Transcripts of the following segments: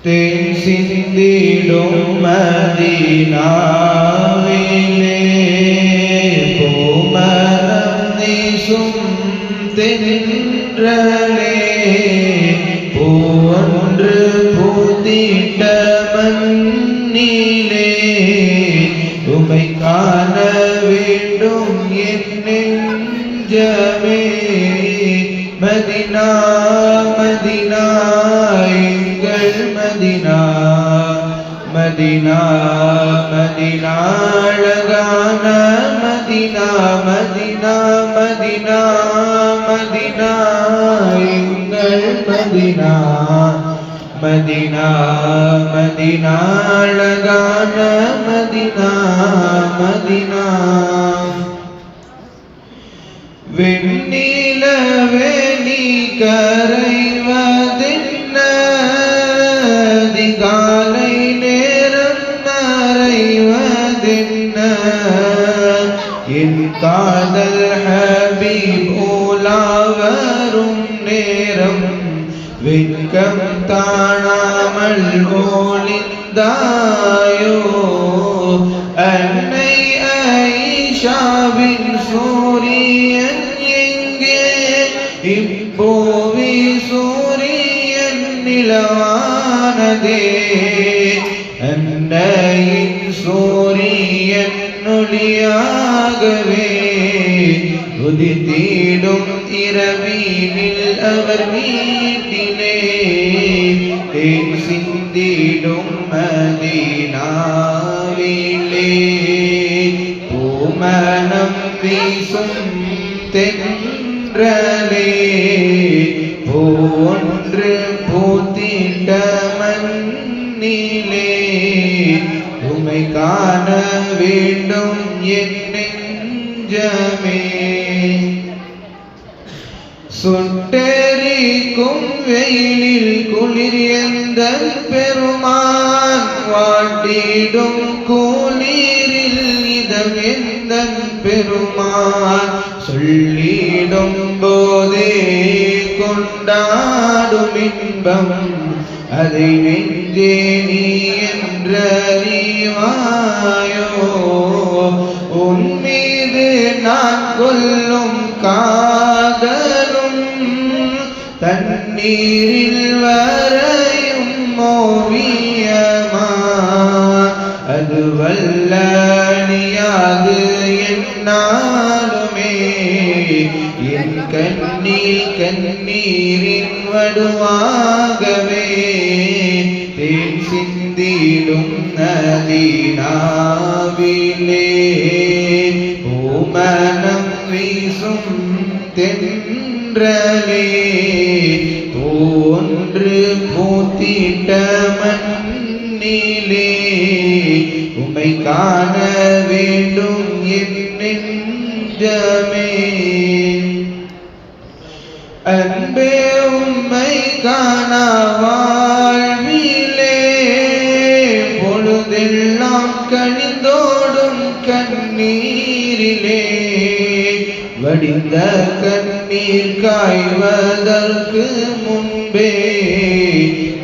தேன் சிந்திடும் மதீனாவிலே பூமரம் நீசும் தென்றலே பூவொன்று பூத்திட்ட மண்ணிலே உமை காண வேண்டும் என் நெஞ்சமே. மதினா மதினா எங்கள் மதினா, மதினா மதினா அழகான மதினா, மதினா மதினா மதினா எங்கள் மதினா, மதினா மதினா அழகான மதினா, மதினா. வெண்ணிலவே நீ கரைவதென்ன, அதிகாலை நேரம் மறைவதென்ன, என் காதல் ஹபீப் உலா வரும் நேரம் வெட்கம் தாழாமல் ஒளிந்தாயோ. அன்னை ஆயிஷாவின் சூரியன் எங்கே, இப்போவி சூரியன் நிலவானதே. அன்னையின் சூரியன் ஒளியாகவே உதித்திடும் இரவினில் அவர் வீட்டிலே தேன் சிந்திடும் மதீனாவிலே பூமணம் வீசும் தென்றலே பூவொன்று பூத்திட்ட மண்ணிலே உமை காண வேண்டும் என் நெஞ்சமே. சுட்டெரிக்கும் வெயிலில் குளிர் எந்தன் பெருமான், வாட்டிடும் குளிரில் இதம் எந்தன் பெருமான், சொல்லிடும் போதே கொண்டாடும் இன்பம் அதை நெஞ்சே நீ என்றறிவாயோ. உன் மீது நான் கொள்ளும் காதலும் தண்ணீரில் வரையும் ஓவியமா, அது வல்லணியாது என்னாலுமே. என் கண்ணீர் கண்ணீரின் வடுவாகவே தேன் சிந்திடும் மதீனாவிலே பூமணம் வீசும் தென்றலே பூவொன்று பூத்திட்ட மண்ணிலே உமை காண வேண்டும் என் நெஞ்சமே. அன்பே உம்மை காண வாழ்விலே பொழுதெல்லாம் கனிந்தோடும் கண்ணீரிலே வடிந்த கண்ணீர் காய்வதற்கு முன்பே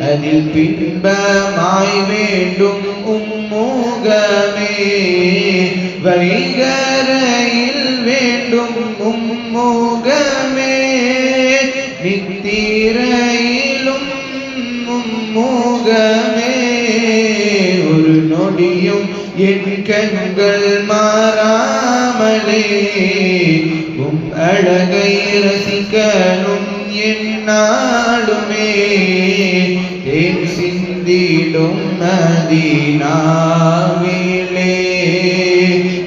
அதில் பின்பமாய் வேண்டும் உம்முகமே. வைகரையில் வேண்டும் உம்முகமே, நித்திரையிலும் உம்முகமே. ஒரு நொடியும் என் கண்கள் மாறாமலே உம் அழகை ரசிக்கணும் என்னாலுமே. தேன் சிந்திடும் மதீனாவிலே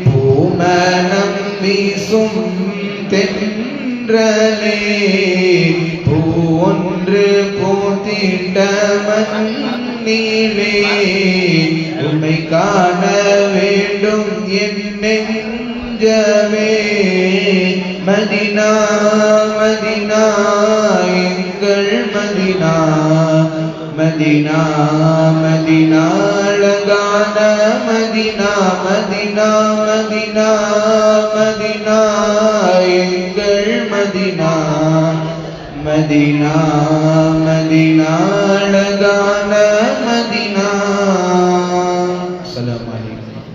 பூமணம் வீசும் தென்றலே பூவொன்று பூத்திட்ட மண்ணிலே உம்மை காண வேண்டும் என் நெஞ்சமே. மதினா மதினா எங்கள் மதினா, மதினா மதினா அழகான மதினா, மதினா மதினா மதினா எங்கள் மதினா, மதினா மதினா அழகான அஸ்ஸலாமு அலைக்கும்.